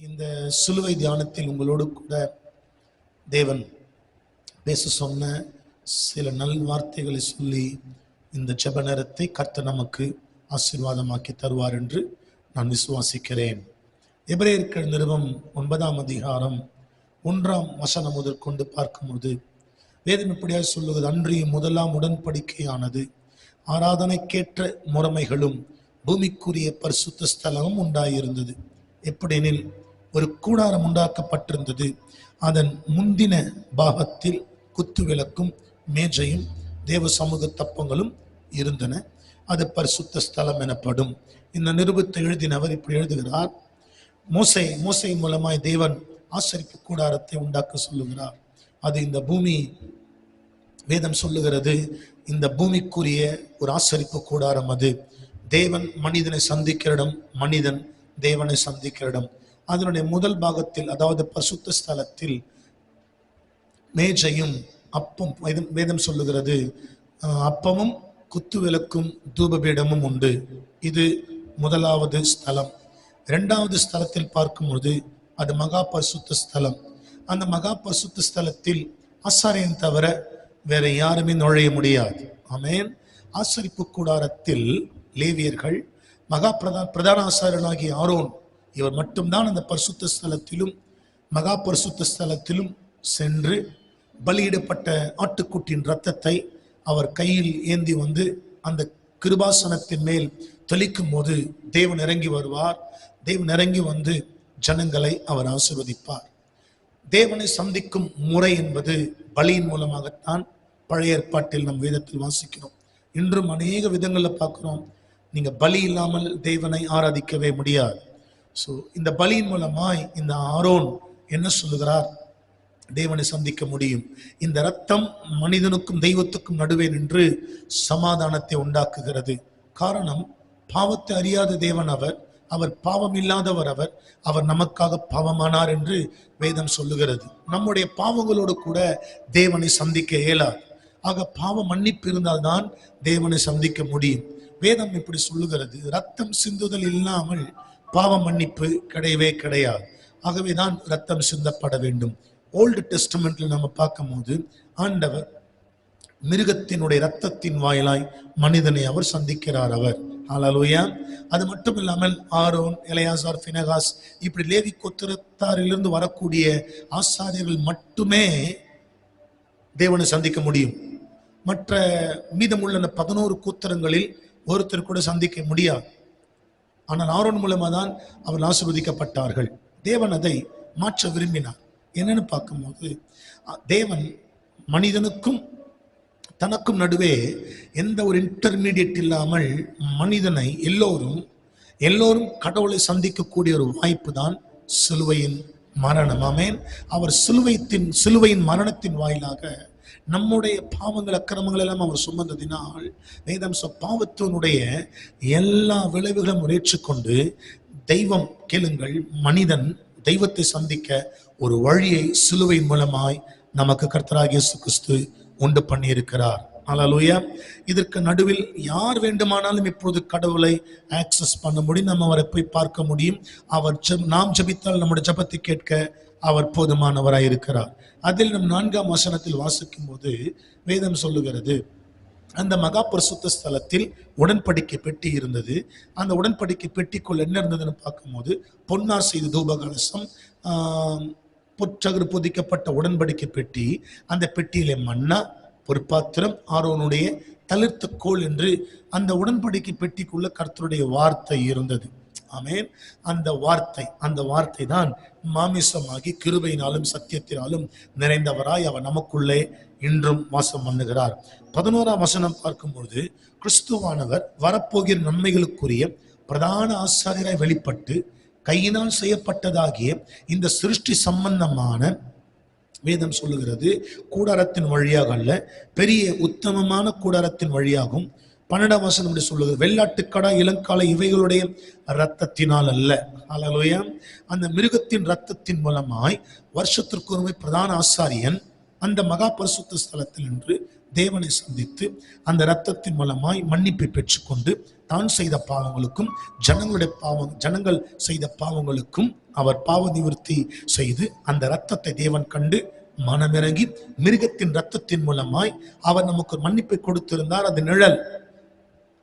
இந்த சிலுவை தியானத்தில் உங்களோடு கூட தேவன் பேச சொன்ன சில நல் வார்த்தைகளை சொல்லி இந்த ஜெப நேரத்தை கர்த்தர் நமக்கு ஆசீர்வாதமாக்கி தருவார் என்று நான் விசுவாசிக்கிறேன். எபிரேயர்கள் நிருபம் 9ஆம் அதிகாரம் 1ஆம் வசனம் முதற்கொண்டு பார்க்கும்போது வேதம் இப்படியாக சொல்லுவது, அன்றியும் முதலாம் உடன்படிக்கையானது ஆராதனைக்கேற்ற முறைமைகளும் பூமிக்குரிய பரிசுத்த ஸ்தலமும் உண்டாயிருந்தது. எப்படியெனில் ஒரு கூடாரம் உண்டாக்கப்பட்டிருந்தது. அதன் முந்தின பாகத்தில் குத்து விளக்கும் மேஜையும் தேவ சமூக தப்பங்களும் இருந்தன. அது பரிசுத்த ஸ்தலம் எனப்படும். இந்த நிருபத்தை எழுதினவர் இப்படி எழுதுகிறார், மோசே மூலமாய் தேவன் ஆசரிப்பு கூடாரத்தை உண்டாக்க சொல்லுகிறார். அது இந்த பூமி, வேதம் சொல்லுகிறது, இந்த பூமிக்குரிய ஒரு ஆசரிப்பு கூடாரம். அது தேவன் மனிதனை சந்திக்கிற இடம், மனிதன் தேவனை சந்திக்கிற இடம். அதனுடைய முதல் பாகத்தில், அதாவது பரிசுத்த ஸ்தலத்தில் மேஜையும் அப்பம், வேதம் சொல்லுகிறது, அப்பமும் குத்து விளக்கும் தூபபீடமும் உண்டு. இது முதலாவது ஸ்தலம். இரண்டாவது ஸ்தலத்தில் பார்க்கும்போது அது மகா பரிசுத்த ஸ்தலம். அந்த மகா பரிசுத்த ஸ்தலத்தில் ஆசாரியன் தவிர வேற யாருமே நுழைய முடியாது. ஆமென். ஆசரிப்பு கூடாரத்தில் லேவியர்கள், மகா பிரதான ஆசாரியனாகிய ஆரோன், இவர் மட்டும்தான் அந்த பரிசுத்த ஸ்தலத்திலும் மகா பரிசுத்த ஸ்தலத்திலும் சென்று பலியிடப்பட்ட ஆட்டுக்குட்டியின் இரத்தத்தை அவர் கையில் ஏந்தி வந்து அந்த கிருபாசனத்தின் மேல் தெளிக்கும் போது தேவன் இறங்கி வருவார். தேவன் இறங்கி வந்து ஜனங்களை அவர் ஆசீர்வதிப்பார். தேவனை சந்திக்கும் முறை என்பது பலியின் மூலமாகத்தான் பழைய ஏற்பாட்டில் நம் வேதத்தில் வாசிக்கிறோம். இன்றும் அநேக விதங்களில் பார்க்கிறோம், நீங்க பலி இல்லாமல் தேவனை ஆராதிக்கவே முடியாது. ஸோ இந்த பலியின் மூலமாய் இந்த ஆரோன் என்ன சொல்லுகிறார்? தேவனை சந்திக்க முடியும். இந்த இரத்தம் மனிதனுக்கும் தெய்வத்துக்கும் நடுவே நின்று சமாதானத்தை உண்டாக்குகிறது. காரணம், பாவத்தை அறியாத தேவன் அவர், அவர் பாவம் இல்லாதவர், அவர் நமக்காக பாவமானார் என்று வேதம் சொல்லுகிறது. நம்முடைய பாவங்களோடு கூட தேவனை சந்திக்க இயலாது. ஆக பாவ மன்னிப்பு இருந்தால்தான் தேவனை சந்திக்க முடியும். வேதம் இப்படி சொல்லுகிறது, ரத்தம் சிந்துதல் இல்லாமல் பாவ மன்னிப்பு கிடையவே கிடையாது. ஆகவேதான் ரத்தம் சிந்தப்பட வேண்டும். ஓல்டு டெஸ்டமெண்ட்ல நம்ம பார்க்கும்போது ஆண்டவர் மிருகத்தினுடைய ரத்தத்தின் வாயிலாய் மனிதனை அவர் சந்திக்கிறார். அவர் ஹல்லேலூயா. அது மட்டும் இல்லாமல் ஆரோன், எலெயாசார், பினெகாஸ், இப்படி லேவி கோத்திரத்தாரிலிருந்து வரக்கூடிய ஆசாரியர்கள் மட்டுமே தேவனை சந்திக்க முடியும். மற்ற மீதமுள்ள 11 கோத்திரங்களில் ஒருத்தர் கூட சந்திக்க முடியாது. ஆனால் ஆரோன் மூலமா தான் அவர் ஆசீர்வதிக்கப்பட்டார்கள். தேவன் அதை மாற்ற விரும்பினார். என்னன்னு பார்க்கும்போது, தேவன் மனிதனுக்கும் தனக்கும் நடுவே எந்த ஒரு இன்டர்மீடியட் இல்லாமல் மனிதனை எல்லோரும் கடவுளை சந்திக்கக்கூடிய ஒரு வாய்ப்பு தான் சிலுவையின் மரணம். ஆமென். அவர் சிலுவையின் மரணத்தின் வாயிலாக நம்முடைய பாவங்கள், அக்கிரமங்கள் எல்லாம் அவர் சுமந்ததினால் வேதம் பாவத்தினுடைய எல்லா விளைவுகளும் ஏற்றுக்கொண்டு தெய்வம், கேளுங்கள், மனிதன் தெய்வத்தை சந்திக்க ஒரு வழியை சிலுவையின் மூலமாய் நமக்கு கர்த்தராகிய இயேசு கிறிஸ்து உண்டு பண்ணி இருக்கிறார். ஹல்லேலூயா. இதற்கு நடுவில் யார் வேண்டுமானாலும் இப்பொழுது கடவுளை ஆக்சஸ் பண்ண முடியும். நம்ம அவரை போய் பார்க்க முடியும். நாம் ஜெபித்தால் நம்முடைய ஜெபத்தை கேட்க அவர் போதுமானவராய் இருக்கிறார். அதில் நம் 4ஆம் வசனத்தில் வாசிக்கும் போது வேதம் சொல்லுகிறது, அந்த மகா பரிசுத்த ஸ்தலத்தில் உடன்படிக்கை பெட்டி இருந்தது. அந்த உடன்படிக்கை பெட்டிக்குள் என்ன இருந்ததுன்னு பார்க்கும்போது, பொன்னார் செய்த தூபகலசம், பொற்றகர் பொதிக்கப்பட்ட உடன்படிக்கை பெட்டி, அந்த பெட்டியிலே மன்னா, பொற்பாத்திரம், ஆரோனுடைய தளிர்த்த கோல் என்று அந்த உடன்படிக்கை பெட்டிக்குள்ள கர்த்தருடைய வார்த்தை இருந்தது. ஆமென். அந்த வார்த்தை தான் மாமிசமாகி கிருபையினாலும் சத்தியத்தினாலும் நிறைந்தவராய் அவர் நமக்குள்ளே இன்றும் வாசம் பண்ணுகிறார். 11ஆம் வசனம் பார்க்கும்போது, கிறிஸ்துவானவர் வரப்போகிற நன்மைகளுக்குரிய பிரதான ஆசாரியராய் வெளிப்பட்டு கையினால் செய்யப்பட்டதாகிய இந்த சிருஷ்டி சம்பந்தமான, வேதம் சொல்லுகிறது, கூடாரத்தின் வழியாக அல்ல, பெரிய உத்தமமான கூடாரத்தின் வழியாகும். 12ஆம் வசனம் சொல்லுகிறது, வெள்ளாட்டுக்கடா, இளங்காலை இவைகளுடைய இரத்தத்தினால் அல்ல. ஹல்லேலூயா. அந்த மிருகத்தின் இரத்தத்தின் மூலமாய் வருஷத்திற்கு ஒருமுறை பிரதான ஆசாரியன் அந்த மகா பரிசுத்த ஸ்தலத்தில் நின்று தேவனை சந்தித்து அந்த இரத்தத்தின் மூலமாய் மன்னிப்பை பெற்றுக்கொண்டு தான் செய்த பாவங்களுக்கும் ஜனங்கள் செய்த பாவங்களுக்கும் அவர் பாவ நிவர்த்தி செய்து அந்த இரத்தத்தை தேவன் கண்டு மனமிறங்கி மிருகத்தின் இரத்தத்தின் மூலமாய் அவர் நமக்கு ஒரு மன்னிப்பை கொடுத்திருந்தார். அது நிழல்.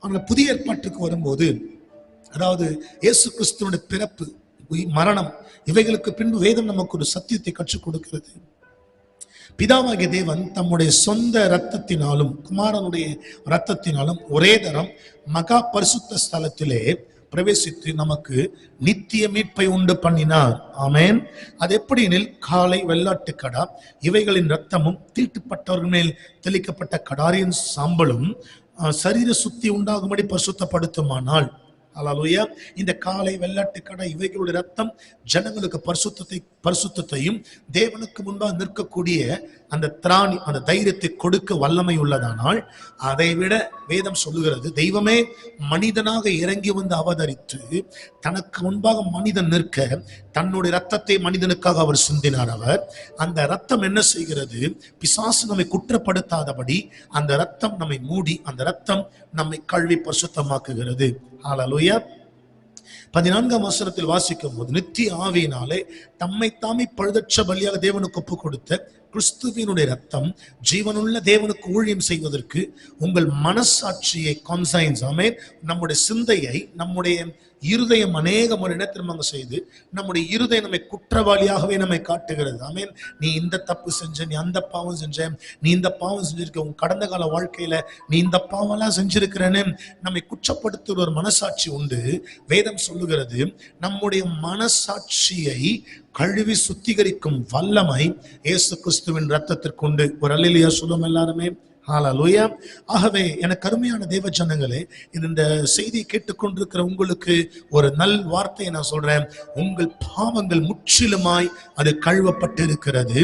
ஆனால் புதிய ஏற்பாட்டுக்கு வரும்போது, அதாவது இயேசு கிறிஸ்துவினுடைய பிறப்பு, மரணம், இவைகளுக்கு பின்பு வேதம் நமக்கு ஒரு சத்தியத்தை கற்றுக் கொடுக்கிறது. பிதாவாகிய தேவன் தம்முடைய சொந்த இரத்தத்தினாலும் குமாரனுடைய இரத்தத்தினாலும் ஒரே தரம் மகா பரிசுத்த ஸ்தலத்திலே பிரவேசித்து நமக்கு நித்திய மீட்பை உண்டு பண்ணினார். ஆமென். அது எப்படி எனில், காளை, வெள்ளாட்டுக்கடா இவைகளின் இரத்தமும் தீட்டுப்பட்டவர்கள் மேல் தெளிக்கப்பட்ட கடாரியின் சாம்பலும் சரீர சுத்தி உண்டாகும்படி பரிசுத்தப்படுத்துமானால், அல்லேலூயா, இந்த காளை, வெள்ளாட்டுக்கடா இவைகளுடைய ரத்தம் ஜனங்களுக்கு பரிசுத்தத்தையும் தேவனுக்கு முன்பாக நிற்கக்கூடிய அந்த திராணி, அந்த தைரியத்தை கொடுக்க வல்லமை உள்ளதானால், அதை விட வேதம் சொல்லுகிறது, தெய்வமே மனிதனாக இறங்கி வந்து அவதரித்து தனக்கு முன்பாக மனிதன் நிற்க தன்னுடைய ரத்தத்தை மனிதனுக்காக அவர் சிந்தினார். அவர் அந்த ரத்தம் என்ன செய்கிறது? பிசாசு நம்மை குற்றப்படுத்தாதபடி அந்த ரத்தம் நம்மை மூடி, அந்த ரத்தம் நம்மை கழுவி பரிசுத்தமாக்குகிறது. ஹல்லேலூயா. 14ஆம் வசனத்தில் வாசிக்கும் போது, நித்திய ஆவியினாலே தம்மை தாமே பழுதற்ற பலியாக தேவனுக்கு ஒப்பு கொடுத்த கிறிஸ்துவினுடைய ரத்தம் ஜீவனுள்ள தேவனுக்கு ஊழியம் செய்வதற்கு உங்கள் மனசாட்சியை கான்சைன்ஸ், ஆமென், நம்முடைய சிந்தையை, நம்முடைய இருதயம் அநேக முறை திரும்ப செய்து நம்முடைய இருதயம் நம்மை குற்றவாளியாகவே நம்மை காட்டுகிறது. ஆமென். நீ இந்த தப்பு செஞ்ச, நீ அந்த பாவம் செஞ்ச, நீ இந்த பாவம் செஞ்சிருக்க, உன் கடந்த கால வாழ்க்கையில நீ இந்த பாவம் எல்லாம் செஞ்சிருக்கிறேன்னு நம்மை குற்றப்படுத்துகிற ஒரு மனசாட்சி உண்டு. வேதம் சொல்லுகிறது, நம்முடைய மனசாட்சியை கழுவி சுத்திகரிக்கும் வல்லமை இயேசு கிறிஸ்துவின் ரத்தத்திற்கு உண்டு. ஒரு அல்லேலூயா சொல்லுவோம் எல்லாருமே. ஹல்லேலூயா. ஆகவே எனக்கு அருமையான தேவ ஜனங்களே, இந்த செய்தியை கேட்டுக்கொண்டிருக்கிற உங்களுக்கு ஒரு நல் வார்த்தையை நான் சொல்றேன். உங்கள் பாவங்கள் முற்றிலுமாய் அது கழுவப்பட்டு இருக்கிறது.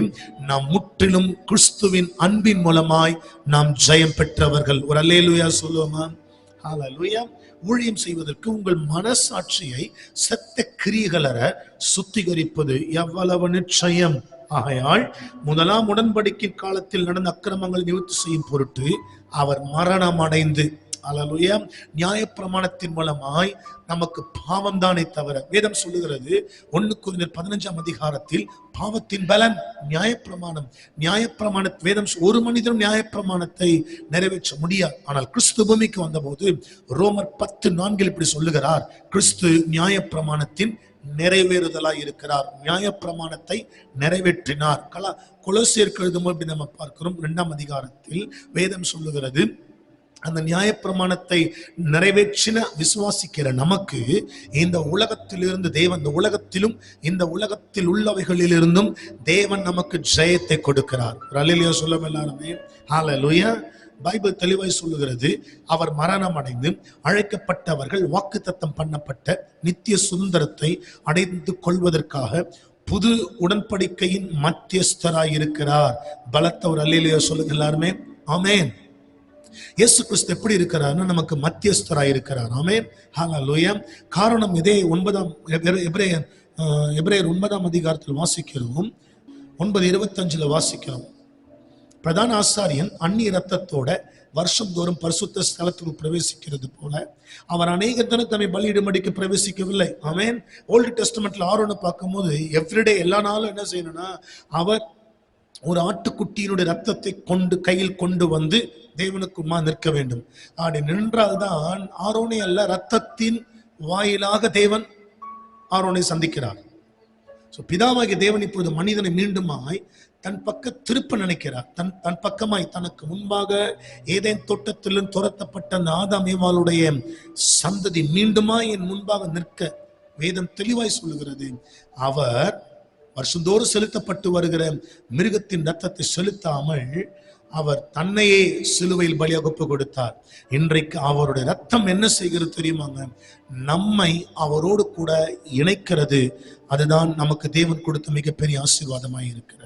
நாம் முற்றிலும் கிறிஸ்துவின் அன்பின் மூலமாய் நாம் ஜெயம் பெற்றவர்கள். ஒரு அல்லேலூயா சொல்லுவோமா? ஹல்லேலூயா. ஊழியம் செய்வதற்கு உங்கள் மனசாட்சியை சத்த கிரியைகளற சுத்திகரிப்பது எவ்வளவு நிச்சயம். ஆகையால் முதலாம் உடன்படிக்கை காலத்தில் நடந்த அக்கிரமங்களை நிவர்த்தி செய்யும் பொருட்டு அவர் மரணம் அடைந்து, அல்லேலூயா, நியாயப்பிரமாணத்தின் மூலமாய் நமக்கு பாவம் தானே தவிர, வேதம் சொல்லுகிறது 1 கொரிந்தியர் 15ஆம் அதிகாரத்தில் பாவத்தின் பலன் நியாயப்பிரமாணம். நியாயப்பிரமாண வேதம் ஒரு மனிதனும் நியாயப்பிரமாணத்தை நிறைவேற்ற முடியாது. ஆனால் கிறிஸ்து பூமிக்கு வந்தபோது ரோமர் 10:4 இப்படி சொல்லுகிறார், கிறிஸ்து நியாயப்பிரமாணத்தின் நிறைவேறுதலாய் இருக்கிறார். நியாயப்பிரமாணத்தை நிறைவேற்றினார். கொலோசியருக்கு எழுதும்போது நம்ம பார்க்கிறோம் 2ஆம் அதிகாரத்தில் வேதம் சொல்லுகிறது, அந்த நியாயப்பிரமாணத்தை நிறைவேற்றின விசுவாசிக்கிற நமக்கு இந்த உலகத்திலிருந்து தேவன், இந்த உலகத்திலும் இந்த உலகத்தில் உள்ளவைகளிலிருந்தும் தேவன் நமக்கு ஜெயத்தை கொடுக்கிறார். அல்லேலூயா சொல்லுவோம் எல்லாருமே. ஹல்லேலூயா. பைபிள் தெளிவாய் சொல்லுகிறது, அவர் மரணம் அடைந்து அழைக்கப்பட்டவர்கள் வாக்குத்தத்தம் பண்ணப்பட்ட நித்திய சுதந்திரத்தை அடைந்து கொள்வதற்காக புது உடன்படிக்கையின் மத்தியஸ்தராய் இருக்கிறார். பலத்த ஒரு அல்லேலூயா சொல்லுங்க எல்லாருமே. ஆமென். இயேசு கிறிஸ்து எப்படி இருக்கிறார்னா நமக்கு மத்தியஸ்தராய் இருக்கிறார். ஆமென். ஹல்லேலூயா. காரணம் இதே எபிரேயர் 9ஆம் அதிகாரத்தில் வாசிக்கிறோம். 9:25 வாசிக்கிறோம். பிரதான ஆசாரியன் அந்நிய இரத்தத்தோட வருஷம் தோறும் பரிசுத்த ஸ்தலத்துக்குள் பிரவேசிக்கிறது போல அவர் அநேக தினம் தன்னை பலியிடும்படிக்கு பிரவேசிக்கவில்லை. ஆமென். ஓல்டு டெஸ்டமெண்ட்ல ஆரோனை பார்க்கும்போது எவ்ரிடே, எல்லா நாளும் என்ன செய்யணும்னா, அவர் ஒரு ஆட்டுக்குட்டியினுடைய ரத்தத்தை கையில் கொண்டு வந்து தேவனுக்குமா நிற்க வேண்டும். அப்படி நின்றால்தான் ஆரோனை அல்ல, ரத்தத்தின் வாயிலாக தேவன் ஆரோனை சந்திக்கிறார். பிதாவாகிய தேவன் இப்பொழுது மனிதனை மீண்டுமாய் தன் பக்க திருப்ப நினைக்கிறார். தன் பக்கமாய் தனக்கு முன்பாக ஏதேன் தோட்டத்திலும் துரத்தப்பட்ட அந்த ஆதாம் ஏவாளுடைய சந்ததி மீண்டுமாய் என் முன்பாக நிற்க வேதம் தெளிவாய் சொல்லுகிறது. அவர் வருஷந்தோறும் செலுத்தப்பட்டு வருகிற மிருகத்தின் ரத்தத்தை செலுத்தாமல் அவர் தன்னையே சிலுவையில் பலியாக ஒப்பு கொடுத்தார். இன்றைக்கு அவருடைய ரத்தம் என்ன செய்கிறது தெரியுமாங்க? நம்மை அவரோடு கூட இணைக்கிறது. அதுதான் நமக்கு தேவன் கொடுத்த மிகப்பெரிய ஆசீர்வாதமாய் இருக்கிறது.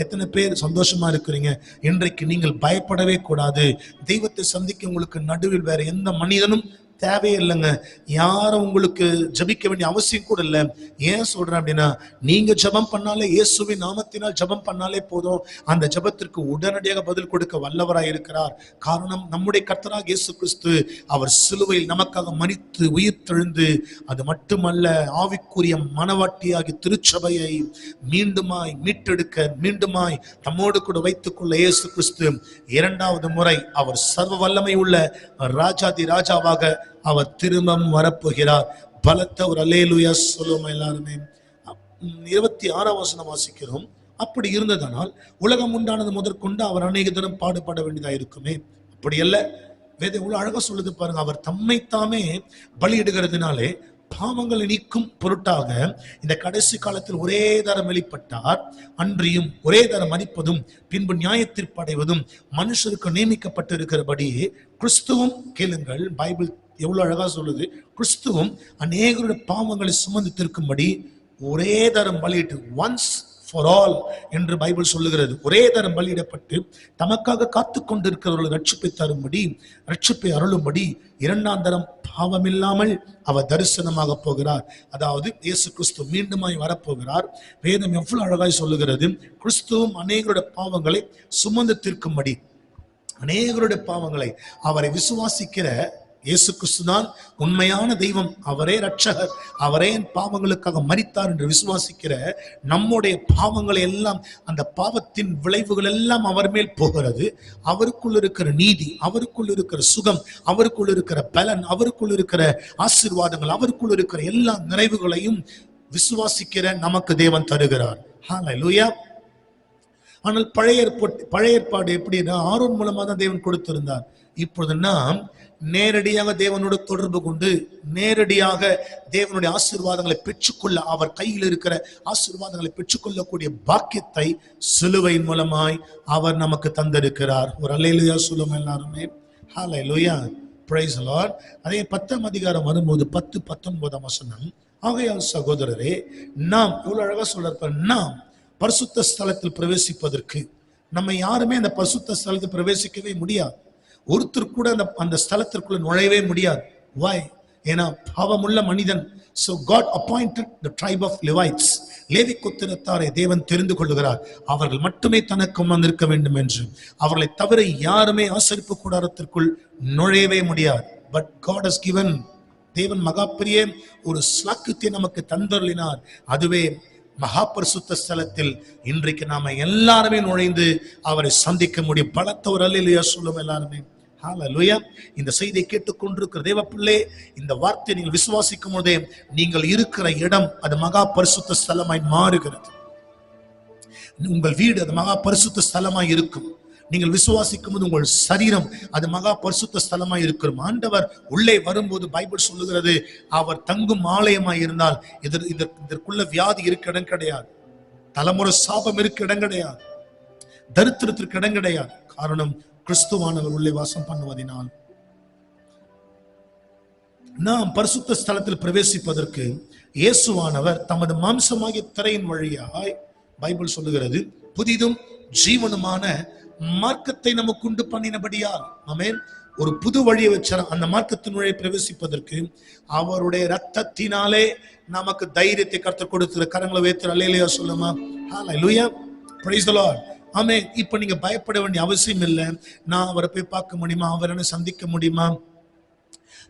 எத்தனை பேர் சந்தோஷமா இருக்கிறீங்க? இன்றைக்கு நீங்கள் பயப்படவே கூடாது. தெய்வத்தை சந்திக்க உங்களுக்கு நடுவில் வேற எந்த மனிதனும் தேவையே இல்லைங்க. யாரும் உங்களுக்கு ஜபிக்க வேண்டிய அவசியம் கூட இல்லை. ஏன் சொல்றேன் அப்படின்னா, நீங்க ஜபம் பண்ணாலே, இயேசுவின் நாமத்தினால் ஜபம் பண்ணாலே போதும், அந்த ஜபத்திற்கு உடனடியாக பதில் கொடுக்க வல்லவராய் இருக்கிறார். காரணம், நம்முடைய கர்த்தராகிய இயேசு கிறிஸ்து அவர் சிலுவையில் நமக்காக மரித்து உயிர் தெழுந்து, அது மட்டுமல்ல, ஆவிக்குரிய மனவாட்டியாகி திருச்சபையை மீண்டுமாய் மீட்டெடுக்க, மீண்டுமாய் தம்மோடு கூட வைத்துக் கொள்ள இயேசு கிறிஸ்து இரண்டாவது முறை அவர் சர்வ வல்லமை உள்ள ராஜாதி ராஜாவாக அவர் திரும்பவும் வரப்போகிறார். பலத்த ஒரு அல்லேலூயா சொல்லுவோம் எல்லாருமே. 26ஆம் வசனம் வாசிக்கிறோம். அப்படி இருந்ததனால் உலகம் உண்டானது முதற்கொண்டு அவர் அநேக தினம் பாடுபட வேண்டியதா இருக்குமே. அப்படி அல்ல, வேதம் இவ்வளவு அழகா சொல்லுது பாருங்க. அவர் தம்மைத்தாமே பலியிடுகிறதுனாலே பாவங்களை நீக்கும் பொருட்டாக இந்த கடைசி காலத்தில் ஒரே தரம் வெளிப்பட்டார். அன்றியும் ஒரே தரம் மரிப்பதும் பின்பு நியாயத்தீர்ப்பு அடைவதும் மனுஷருக்கு நியமிக்கப்பட்டு இருக்கிறபடி கிறிஸ்துவும், கேளுங்கள், பைபிள் எவ்வளவு அழகா சொல்லுது, கிறிஸ்துவும் அநேகருடைய பாவங்களை சுமந்து தீர்க்கும்படி ஒரே தரம் பலியிட்டு, ஒன்ஸ் ஃபார் ஆல் என்று பைபிள் சொல்லுகிறது. ஒரே தரம் பலியிடப்பட்டு தமக்காக காத்து கொண்டிருக்கிறவர்கள் ரட்சிப்பை தரும்படி, ரட்சிப்பை அருளும்படி இரண்டாம் தரம் பாவமில்லாமல் அவர் தரிசனமாக போகிறார். அதாவது இயேசு கிறிஸ்து மீண்டுமாய் வரப்போகிறார். வேதம் எவ்வளவு அழகாய் சொல்லுகிறது, கிறிஸ்துவும் அநேகருடைய பாவங்களை சுமந்து தீர்க்கும்படி, அநேகருடைய பாவங்களை, அவரை விசுவாசிக்கிற இயேசு கிறிஸ்துதான் உண்மையான தெய்வம், அவரே ரட்சகர், அவரே பாவங்களுக்காக மரித்தார் என்று விசுவாசிக்கிற நம்முடைய பாவங்களை எல்லாம், அந்த பாவத்தின் விளைவுகள் எல்லாம் அவர் மேல் போகிறது. அவருக்குள் இருக்கிற நீதி, அவருக்குள் இருக்கிற சுகம், அவருக்குள் இருக்கிற பலன், அவருக்குள் இருக்கிற ஆசீர்வாதங்கள், அவருக்குள் இருக்கிற எல்லா நிறைவுகளையும் விசுவாசிக்கிற நமக்கு தேவன் தருகிறார். ஹல்லேலூயா. ஆனால் பழைய ஏற்பாடு எப்படின்னா, ஆரோன் மூலமா தான் தேவன் கொடுத்திருந்தார். இப்பொழுது நாம் நேரடியாக தேவனோடு தொடர்பு கொண்டு நேரடியாக தேவனுடைய ஆசீர்வாதங்களை பெற்றுக்கொள்ள, அவர் கையில் இருக்கிற ஆசீர்வாதங்களை பெற்றுக்கொள்ளக்கூடிய பாக்கியத்தை சிலுவையின் மூலமாய் அவர் நமக்கு தந்திருக்கிறார். ஒரு அல்லேலூயா சொல்லுவோம் எல்லாருமே. ஹல்லேலூயா, பிரைஸ் தி லார்ட். அதே 10ஆம் அதிகாரம் வரும்போது 10-19 வசனம், ஆகையால் சகோதரரே, நாம் இவ்வளவு அழகா சொல்றார், நாம் பரிசுத்த ஸ்தலத்தில் பிரவேசிப்பதற்கு, நம்ம யாருமே அந்த பரிசுத்த ஸ்தலத்தில் பிரவேசிக்கவே முடியாது. ஒருத்தர் கூட அந்த ஸ்தலத்திற்குள்ள நுழையவே முடியாது. Why? ஏன்னா பாவமுள்ள மனிதன். So God appointed the tribe of Levites. Levi கோத்திரத்தாரை தேவன் தெரிந்து கொள்கிறார். அவர்கள் மட்டுமே தனக்கு வந்திருக்க வேண்டும் என்று. அவர்களை தவிர யாருமே ஆசரிப்பு கூடாரத்திற்குள் நுழையவே முடியாது. But God has given, தேவன் மகா பெரிய ஒரு ஸ்லாக்கியத்தை நமக்கு தந்தருளினார். அதுவே மகா பரிசுத்த ஸ்தலத்தில் இன்றைக்கு நாம எல்லாருமே நுழைந்து அவரை சந்திக்க முடியும். பலத்த ஒரு அல்லேலூயா சொல்லுவோம் எல்லாருமே. ஹல்லேலூயா. இந்த செய்தியை கேட்டுக்கொண்டிருக்கிற தேவ பிள்ளை, இந்த வார்த்தையை நீங்கள் விசுவாசிக்கும் போதே நீங்கள் இருக்கிற இடம் அது மகா பரிசுத்த ஸ்தலமாய் மாறுகிறது. உங்கள் வீடு அது மகா பரிசுத்த ஸ்தலமாய் இருக்கும். நீங்கள் விசுவாசிக்கும் போது உங்கள் சரீரம் அது மகா பரிசுத்த ஸ்தலமாய் இருக்கும். ஆண்டவர் உள்ளே வரும்போது பைபிள் சொல்லுகிறது, அவர் தங்கும் ஆலயமாய் இருந்தால் இதற்குள்ள வியாதி இருக்க இடம் கிடையாது, தலைமுறை சாபம் இருக்க இடம் கிடையாது, தரித்திரத்திற்கு இடம் கிடையாது. காரணம், கிறிஸ்துவானவர் உள்ளே வாசம் பண்ணுவதனால். நாம் பரிசுத்த ஸ்தலத்தில் பிரவேசிப்பதற்கு இயேசுவானவர் தமது மாம்சமாகிய திரையின் வழியாய், பைபிள் சொல்லுகிறது, புதிதும் ஜீவனுமான மார்க்கத்தை நமக்கு உண்டு பண்ணினபடியால், ஆமென், ஒரு புது வழியை வச்சார். அந்த மார்க்கத்தின் வழியை பிரவேசிப்பதற்கு அவருடைய ரத்தத்தினாலே நமக்கு தைரியத்தை கர்த்தர் கொடுத்திருக்கிற. கரங்களை வைத்து அல்லேலூயா சொல்லுமா. ஹல்லேலூயா, பிரைஸ் தி லார்ட். ஆமென். இப்ப நீங்க பயப்பட வேண்டிய அவசியம் இல்லை. நான் அவரை போய் பார்க்க முடியுமா, அவரை சந்திக்க முடியுமா,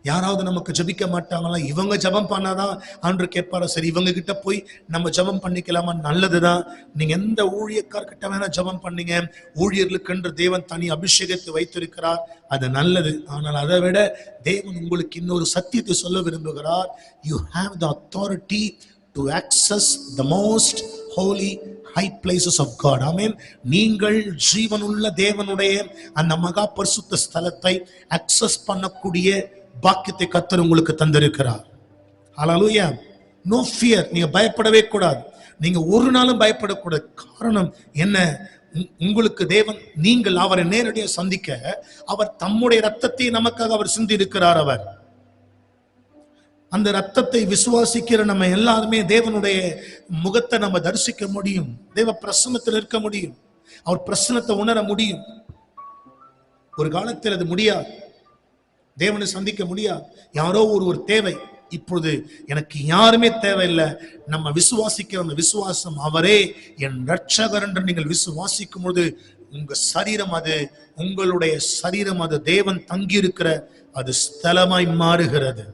யாராவது நமக்கு ஜபிக்க மாட்டாங்களா, இவங்க ஜபம் பண்ணாதான் ஆண்டவர் கேட்பாரா, சரி இவங்க கிட்ட போய் நம்ம ஜபம் பண்ணிக்கலாமா, நல்லதுதான். நீங்க எந்த ஊழியக்கார்கிட்ட வேணா ஜபம் பண்ணீங்க, ஊழியர்களுக்கு என்று தேவன் தனி அபிஷேகத்தை வைத்திருக்கிறார், அது நல்லது. ஆனால் அதை விட தேவன் உங்களுக்கு இன்னொரு சத்தியத்தை சொல்ல விரும்புகிறார். You have the authority to access the most holy high places of God. ஆமென். நீங்கள் ஜீவனுள்ள தேவனுடைய அந்த மகா பரிசுத்த ஸ்தலத்தை அக்சஸ் பண்ணக்கூடிய பாக்கியத்தை கர்த்தர் உங்களுக்கு தந்திருக்கிறார். ஹல்லேலூயா. No fear. நீங்க பயப்படவே கூடாது. நீங்க ஒரு நாளும் பயப்படக்கூடாது. காரணம் என்ன? உங்களுக்கு தேவன், நீங்கள் அவரை நேரடியாக சந்திக்க அவர் தம்முடைய ரத்தத்தை நமக்காக அவர் சிந்தி இருக்கிறார். அவர் அந்த ரத்தத்தை விசுவாசிக்கிற நம்ம எல்லாருமே தேவனுடைய முகத்தை நம்ம தரிசிக்க முடியும், தேவ பிரசன்னத்தில் இருக்க முடியும், அவர் பிரசன்னத்தை உணர முடியும். ஒரு காலத்தில் அது முடியாது. தேவனை சந்திக்க முடியாது. யாரோ ஒரு தேவை. இப்பொழுது எனக்கு யாருமே தேவையில்லை. நம்ம விசுவாசிக்கிற அந்த விசுவாசம், அவரே என் ரட்சகர் என்று நீங்கள் விசுவாசிக்கும் பொழுது உங்க சரீரம், அது உங்களுடைய சரீரம், அது தேவன் தங்கி இருக்கிற அது ஸ்தலமாய் மாறுகிறது.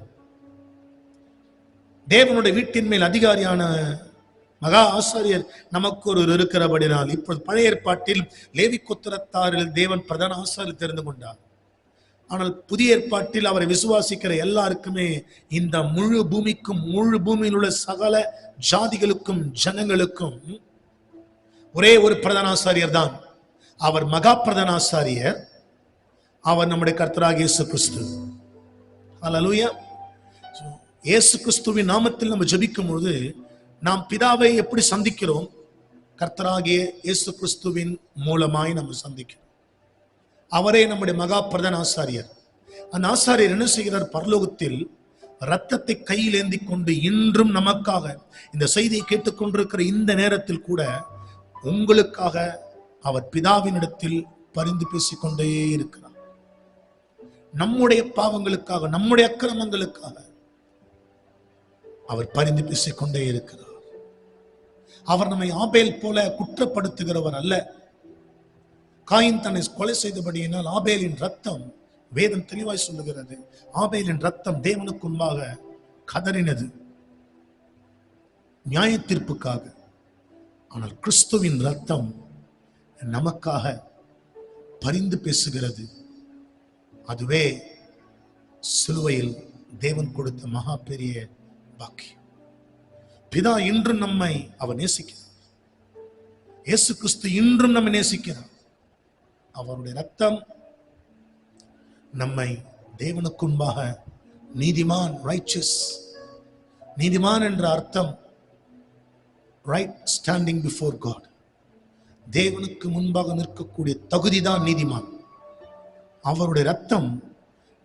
தேவனுடைய வீட்டின் மேல் அதிகாரியான மகா ஆசாரியர் நமக்கு ஒரு இருக்கிறபடினால், இப்பொழுது பழைய ஏற்பாட்டில் லேவி கோத்திரத்தாரில் தேவன் பிரதான ஆசாரியர் தெரிந்து கொண்டார். ஆனால் புதிய ஏற்பாட்டில் அவரை விசுவாசிக்கிற எல்லாருக்குமே, இந்த முழு பூமிக்கும், முழு பூமியில் உள்ள சகல ஜாதிகளுக்கும் ஜனங்களுக்கும் ஒரே ஒரு பிரதான ஆசாரியர் தான். அவர் மகா பிரதான ஆசாரியர். அவர் நம்முடைய கர்த்தராகிய இயேசு கிறிஸ்து. ஹல்லேலூயா. இயேசு கிறிஸ்துவின் நாமத்தில் நம்ம ஜெபிக்கும் பொழுது நாம் பிதாவை எப்படி சந்திக்கிறோம்? கர்த்தராகிய இயேசு கிறிஸ்துவின் மூலமாய் நம்ம சந்திக்கிறோம். அவரே நம்முடைய மகா பிரதான ஆசாரியர். அந்த ஆசாரியர் என்ன செய்கிறார்? பரலோகத்தில் இரத்தத்தை கையில் ஏந்தி கொண்டு இன்றும் நமக்காக, இந்த செய்தியை கேட்டுக்கொண்டிருக்கிற இந்த நேரத்தில் கூட உங்களுக்காக அவர் பிதாவினிடத்தில் பரிந்து பேசிக்கொண்டே இருக்கிறார். நம்முடைய பாவங்களுக்காக, நம்முடைய அக்கிரமங்களுக்காக அவர் பரிந்து பேசிக்கொண்டே இருக்கிறார். அவர் நம்மை ஆபேல் போல குற்றப்படுத்துகிறவர் அல்ல. காயின் தன்னை கொலை செய்தபடியினால் ஆபேலின் ரத்தம், வேதம் தெளிவாய் சொல்லுகிறது, ஆபேலின் ரத்தம் தேவனுக்கு முன்பாக கதறினது நியாய தீர்ப்புக்காக. ஆனால் கிறிஸ்துவின் ரத்தம் நமக்காக பரிந்து பேசுகிறது. அதுவே சிலுவையில் தேவன் கொடுத்த மகா பெரிய பாக்கியம். பிதா இன்றும் நம்மை அவர் நேசிக்கிறார். இயேசு கிறிஸ்து இன்றும் நம்மை நேசிக்கிறார். அவருடைய ரத்தம் நம்மை தேவனுக்கு முன்பாக நீதிமான், ரைச்சஸ். நீதிமான் என்ற அர்த்தம் ரைட் ஸ்டாண்டிங் பிஃபோர் காட். தேவனுக்கு முன்பாக நிற்கக்கூடிய தகுதிதான் நீதிமான். அவருடைய ரத்தம்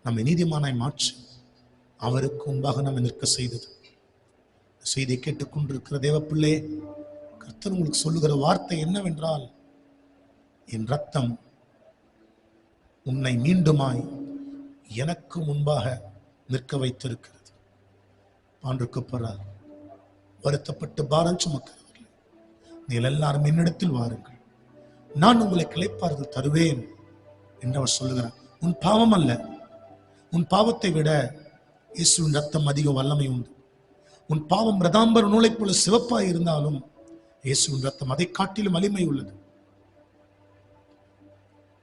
நம்மை நீதிமானாய் மாற்றி அவருக்கு முன்பாக நம்மை நிற்க செய்தது. செய்தியை கேட்டுக்கொண்டிருக்கிற தேவ பிள்ளை, கர்த்தர் உங்களுக்கு சொல்லுகிற வார்த்தை என்னவென்றால், என் ரத்தம் உன்னை மீண்டுமாய் எனக்கு முன்பாக நிற்க வைத்திருக்கிறது. பாண்டிருக்கப்படுறார். வருத்தப்பட்டு பாரம் சுமக்கிறவர்கள், நீங்கள் எல்லாரும் என்னிடத்தில் வாருங்கள், நான் உங்களை கிளைப்பார்கள் தருவேன் என்று அவர் சொல்லுகிறார். உன் பாவம் அல்ல, உன் பாவத்தை விட இயேசுவின் ரத்தம் அதிக வல்லமை உண்டு. உன் பாவம் ரதாம்பர நூலை போல சிவப்பாய் இருந்தாலும் இயேசுவின் ரத்தம் அதை காட்டிலும் வலிமை உள்ளது.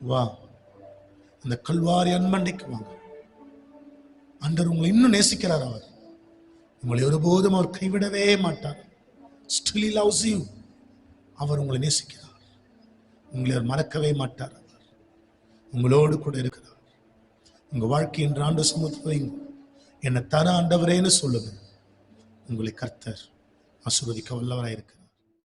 வா, அந்த கல்வாரி அன்மண்டைக்கு வாங்க. ஆண்டவர் உங்களை இன்னும் நேசிக்கிறார். அவர் உங்களை ஒருபோதும் அவர் கைவிடவே மாட்டார். Still he loves you. அவர் உங்களை நேசிக்கிறார். உங்களை அவர் மறக்கவே மாட்டார். அவர் உங்களோடு கூட இருக்கிறார். உங்க வாழ்க்கை என்ற ஆண்டு சமூகத்தை என்னை தர ஆண்டவரேன்னு சொல்லுங்க. உங்களை கர்த்தர் ஆசீர்வதிக்க வல்லவராய் இருக்கிறார்.